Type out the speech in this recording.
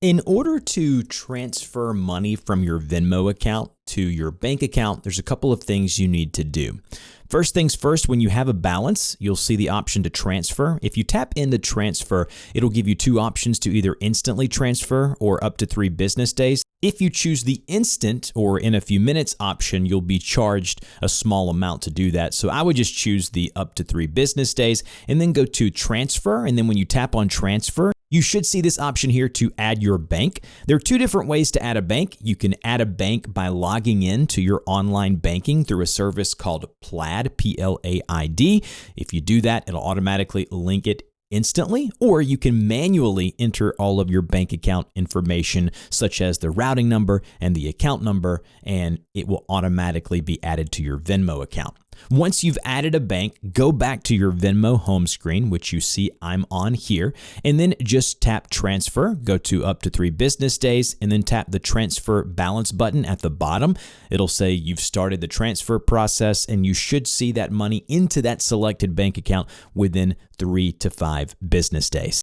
In order to transfer money from your Venmo account to your bank account, there's a couple of things you need to do. First things first, when you have a balance, you'll see the option to transfer. If you tap into transfer, it'll give you two options to either instantly transfer or up to 3 business days. If you choose the instant or in a few minutes option, you'll be charged a small amount to do that. So I would just choose the up to 3 business days and then go to transfer. And then when you tap on transfer, you should see this option here to add your bank. There are 2 different ways to add a bank. You can add a bank by logging in to your online banking through a service called Plaid, P-L-A-I-D. If you do that, it'll automatically link it instantly, or you can manually enter all of your bank account information, such as the routing number and the account number, and it will automatically be added to your Venmo account. Once you've added a bank, go back to your Venmo home screen, which you see I'm on here, and then just tap transfer, go to up to 3 business days, and then tap the transfer balance button at the bottom. It'll say you've started the transfer process, and you should see that money into that selected bank account within 3 to 5 business days.